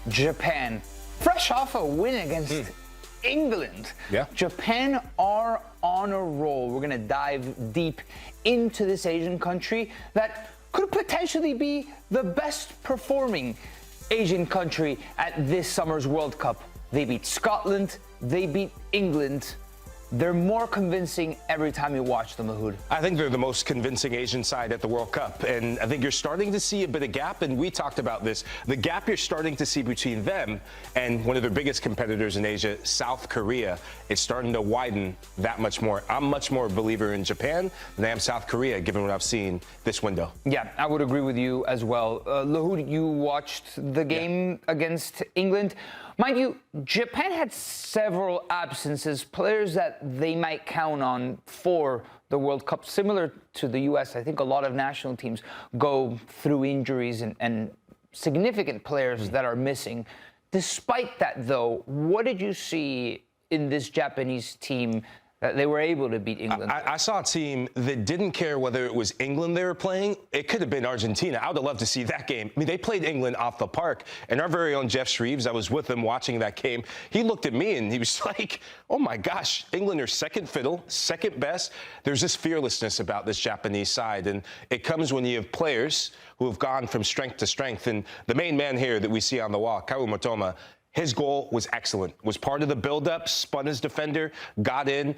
Japan, fresh off a win against England. Yeah. Japan are on a roll. We're going to dive deep into this Asian country that could potentially be the best performing Asian country at this summer's World Cup. They beat Scotland, they beat England. They're more convincing every time you watch them, Mahood. I think they're the most convincing Asian side at the World Cup, and I think you're starting to see a bit of gap, and we talked about this. The gap you're starting to see between them and one of their biggest competitors in Asia, South Korea, is starting to widen that much more. I'm much more a believer in Japan than I am South Korea, given what I've seen this window. Yeah, I would agree with you as well. Lahoud, you watched the game against England. Mind you, Japan had several absences, players that they might count on for the World Cup. Similar to the U.S., I think a lot of national teams go through injuries and significant players that are missing. Despite that, though, what did you see in this Japanese team that they were able to beat England? I saw a team that didn't care whether it was England they were playing. It could have been Argentina. I would have loved to see that game. I mean, they played England off the park. And our very own Jeff Shreves, I was with him watching that game. He looked at me and he was like, oh my gosh, England are second fiddle, second best. There's this fearlessness about this Japanese side. And it comes when you have players who have gone from strength to strength. And the main man here that we see on the wall, Kaoru Mitoma, his goal was excellent, was part of the build-up, spun his defender, got in,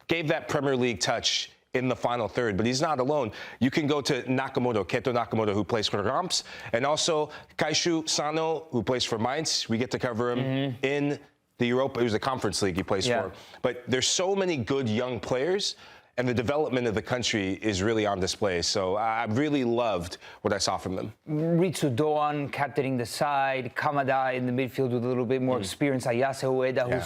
gave that Premier League touch in the final third. But he's not alone. You can go to Nakamoto, Kenta Nakamoto, who plays for Ramps, and also Kaishu Sano, who plays for Mainz. We get to cover him in the Europa. It was the Conference League he plays for. But there's so many good young players, and the development of the country is really on display. So I really loved what I saw from them. Ritsu Doan captaining the side, Kamada in the midfield with a little bit more experience, Ayase Ueda, who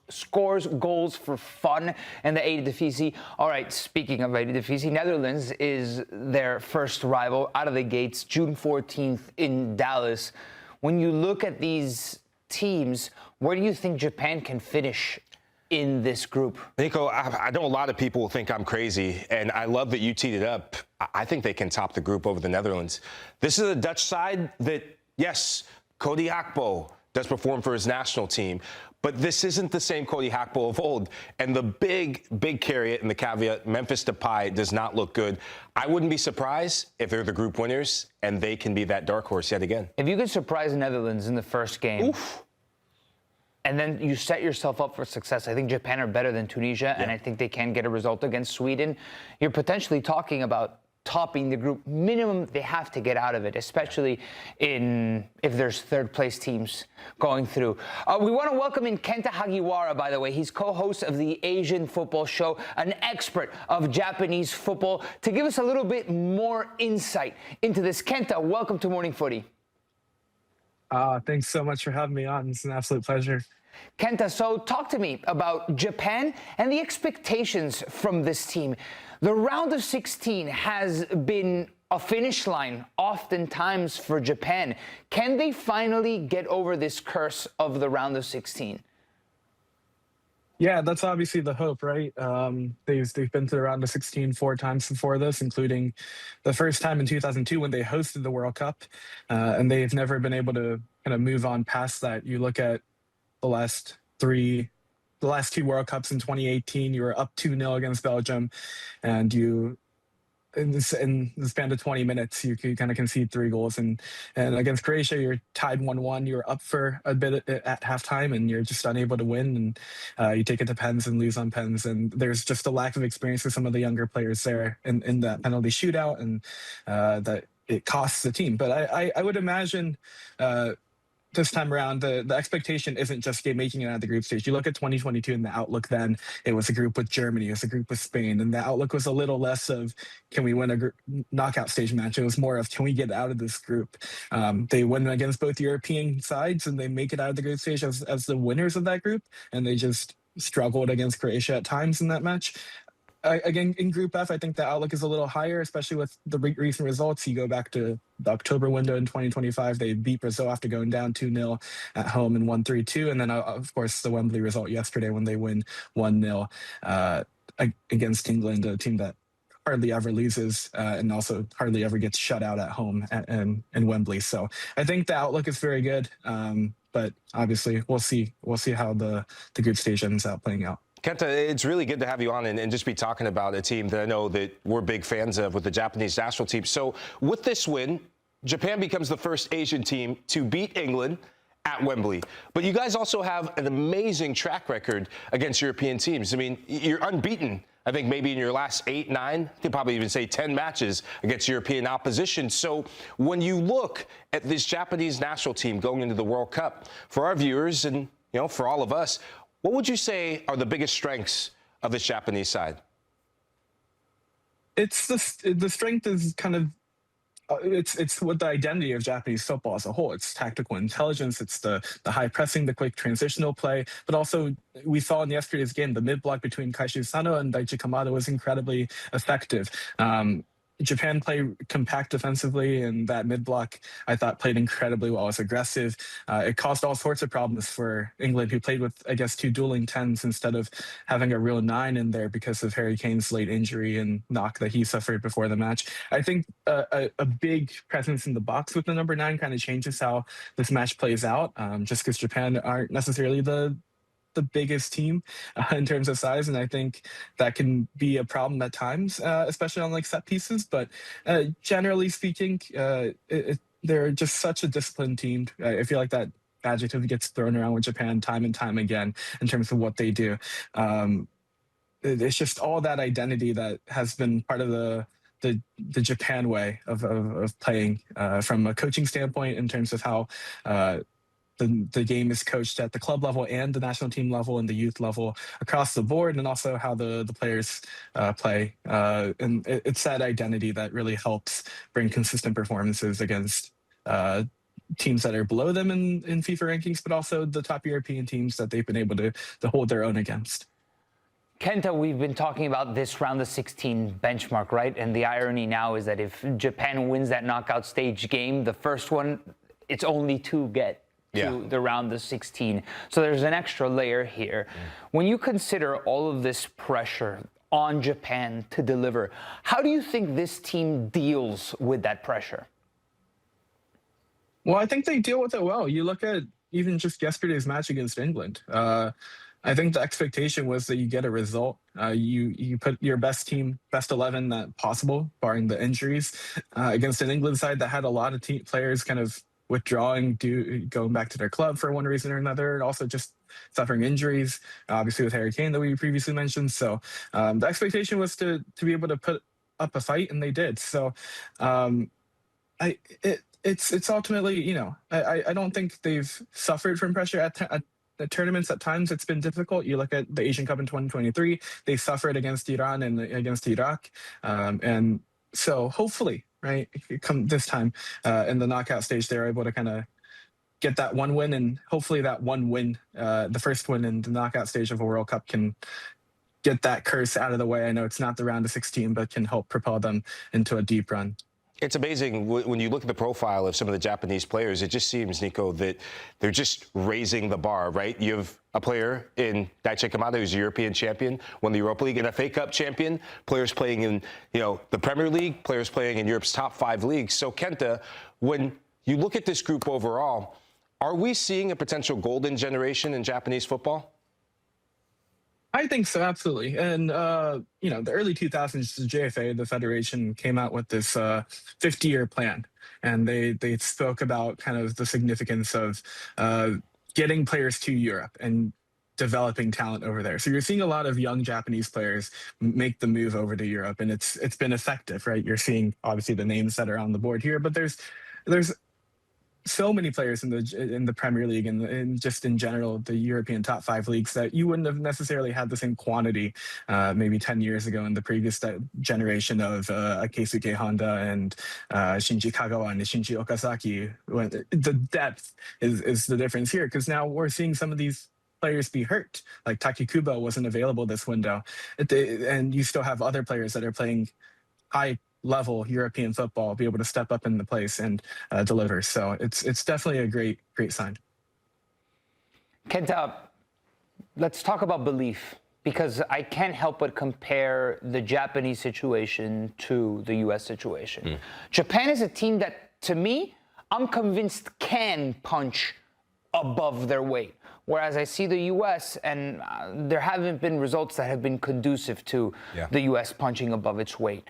scores goals for fun, and the Eredivisie. All right, speaking of Eredivisie, Netherlands is their first rival out of the gates, June 14th in Dallas. When you look at these teams, where do you think Japan can finish in this group? Nico, I know a lot of people will think I'm crazy, and I love that you teed it up. I think they can top the group over the Netherlands. This is a Dutch side that, yes, Cody Gakpo does perform for his national team, but this isn't the same Cody Gakpo of old. And the big caveat and the caveat, Memphis Depay does not look good. I wouldn't be surprised if they're the group winners and they can be that dark horse yet again. If you could surprise the Netherlands in the first game, and then you set yourself up for success. I think Japan are better than Tunisia, and I think they can get a result against Sweden. You're potentially talking about topping the group. Minimum, they have to get out of it, especially if there's third-place teams going through. We want to welcome in Kenta Hagiwara, by the way. He's co-host of the Asian Football Show, an expert of Japanese football, to give us a little bit more insight into this. Kenta, welcome to Morning Footy. Thanks so much for having me on. It's an absolute pleasure. Kenta, so talk to me about Japan and the expectations from this team. The round of 16 has been a finish line oftentimes for Japan. Can they finally get over this curse of the round of 16? Yeah, that's obviously the hope, right? They've been to the round of 16 four times before this, including the first time in 2002 when they hosted the World Cup, and they've never been able to kind of move on past that. You look at the last two World Cups in 2018, you were up 2-0 against Belgium, and in the span of 20 minutes, you kind of concede 3 goals. And against Croatia, you're tied 1-1. You're up for a bit at halftime, and you're just unable to win. And you take it to pens and lose on pens. And there's just a lack of experience for some of the younger players there in that penalty shootout, and that it costs the team. But I would imagine this time around, the expectation isn't just making it out of the group stage. You look at 2022 and the outlook then, it was a group with Germany, it was a group with Spain, and the outlook was a little less of, can we win a knockout stage match? It was more of, can we get out of this group? They win against both European sides, and they make it out of the group stage as the winners of that group, and they just struggled against Croatia at times in that match. Again, in Group F, I think the outlook is a little higher, especially with the recent results. You go back to the October window in 2025, they beat Brazil after going down 2-0 at home and won 3-2. And then, of course, the Wembley result yesterday when they win 1-0 against England, a team that hardly ever loses, and also hardly ever gets shut out at home in Wembley. So I think the outlook is very good. But obviously, we'll see how the group stage ends up playing out. Kenta, it's really good to have you on and just be talking about a team that I know that we're big fans of with the Japanese national team. So with this win, Japan becomes the first Asian team to beat England at Wembley. But you guys also have an amazing track record against European teams. I mean, you're unbeaten, I think, maybe in your last 8, 9, you could probably even say 10 matches against European opposition. So when you look at this Japanese national team going into the World Cup, for our viewers and, for all of us, what would you say are the biggest strengths of this Japanese side? It's the strength is kind of it's what the identity of Japanese football as a whole. It's tactical intelligence. It's the high pressing, the quick transitional play. But also, we saw in yesterday's game, the mid block between Kaishu Sano and Daichi Kamada was incredibly effective. Japan played compact defensively, and that mid block, I thought, played incredibly well. It was aggressive. It caused all sorts of problems for England, who played with, I guess, 2 dueling 10s instead of having a real 9 in there because of Harry Kane's late injury and knock that he suffered before the match. I think a big presence in the box with the number 9 kind of changes how this match plays out, just because Japan aren't necessarily the biggest team in terms of size, and I think that can be a problem at times, especially on set pieces. But generally speaking, they're just such a disciplined team. I feel like that adjective gets thrown around with Japan time and time again in terms of what they do. It's just all that identity that has been part of the Japan way of playing, from a coaching standpoint, in terms of how the game is coached at the club level and the national team level and the youth level across the board, and also how the players play. And it's that identity that really helps bring consistent performances against teams that are below them in FIFA rankings, but also the top European teams that they've been able to hold their own against. Kenta, we've been talking about this round of 16 benchmark, right? And the irony now is that if Japan wins that knockout stage game, the first one, it's only to get to the round of 16. So there's an extra layer here. When you consider all of this pressure on Japan to deliver, how do you think this team deals with that pressure? Well, I think they deal with it well. You look at even just yesterday's match against England. I think the expectation was that you get a result. You put your best team, best 11 that possible, barring the injuries, against an England side that had a lot of players kind of withdrawing, going back to their club for one reason or another, and also just suffering injuries, obviously with Harry Kane that we previously mentioned. So the expectation was to be able to put up a fight, and they did. So it's ultimately, I don't think they've suffered from pressure at the tournaments. At times it's been difficult. You look at the Asian Cup in 2023, they suffered against Iran and against Iraq. And so hopefully, right, come this time in the knockout stage, they're able to kind of get that one win, and hopefully that one win, the first win in the knockout stage of a World Cup, can get that curse out of the way. I know it's not the round of 16, but can help propel them into a deep run. It's amazing when you look at the profile of some of the Japanese players. It just seems, Nico, that they're just raising the bar, right? You have a player in Daichi Kamada who's a European champion, won the Europa League, and a FA Cup champion. Players playing in, the Premier League, players playing in Europe's top 5 leagues. So, Kenta, when you look at this group overall, are we seeing a potential golden generation in Japanese football? I think so, absolutely. And, the early 2000s, the JFA, the federation, came out with this 50-year plan. And they spoke about kind of the significance of getting players to Europe and developing talent over there. So you're seeing a lot of young Japanese players make the move over to Europe, and it's been effective, right? You're seeing, obviously, the names that are on the board here, but there's so many players in the Premier League and just in general the European top 5 leagues that you wouldn't have necessarily had the same quantity maybe 10 years ago in the previous generation of Keisuke Honda and Shinji Kagawa and Shinji Okazaki. The depth is the difference here, because now we're seeing some of these players be hurt. Like Taki Kubo wasn't available this window, and you still have other players that are playing high level European football be able to step up in the place and deliver. So it's definitely a great sign. Kenta, let's talk about belief. because I can't help but compare the Japanese situation to the U.S. situation. Japan is a team that, to me, I'm convinced can punch above their weight. Whereas I see the U.S., and there haven't been results that have been conducive to the U.S. punching above its weight.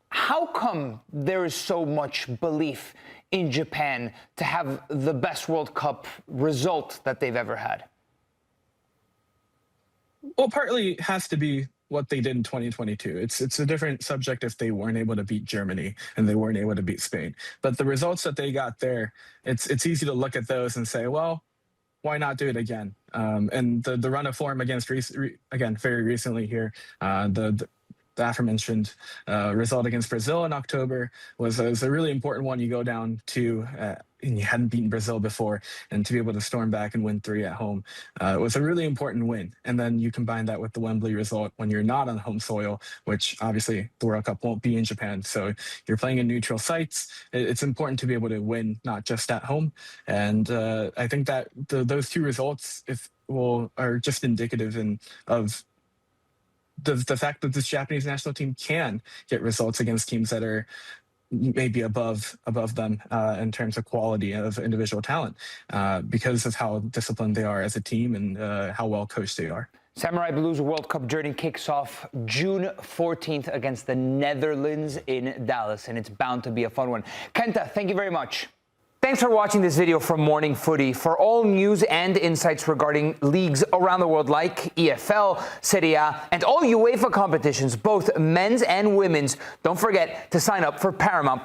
How come there is so much belief in Japan to have the best World Cup result that they've ever had? Well, partly it has to be what they did in 2022. It's a different subject if they weren't able to beat Germany and they weren't able to beat Spain. But the results that they got there, it's easy to look at those and say, well, why not do it again? And the run of form against again very recently here, the aforementioned result against Brazil in October was a really important one. You go down to and you hadn't beaten Brazil before, and to be able to storm back and win 3 at home was a really important win. And then you combine that with the Wembley result when you're not on home soil, which obviously the World Cup won't be in Japan. So you're playing in neutral sites. It's important to be able to win, not just at home. And I think that those 2 results are just indicative of the fact that this Japanese national team can get results against teams that are maybe above them in terms of quality of individual talent because of how disciplined they are as a team and how well coached they are. Samurai Blue's World Cup journey kicks off June 14th against the Netherlands in Dallas, and it's bound to be a fun one. Kenta, thank you very much. Thanks for watching this video from Morning Footy. For all news and insights regarding leagues around the world like EFL, Serie, and all UEFA competitions, both men's and women's, don't forget to sign up for Paramount+.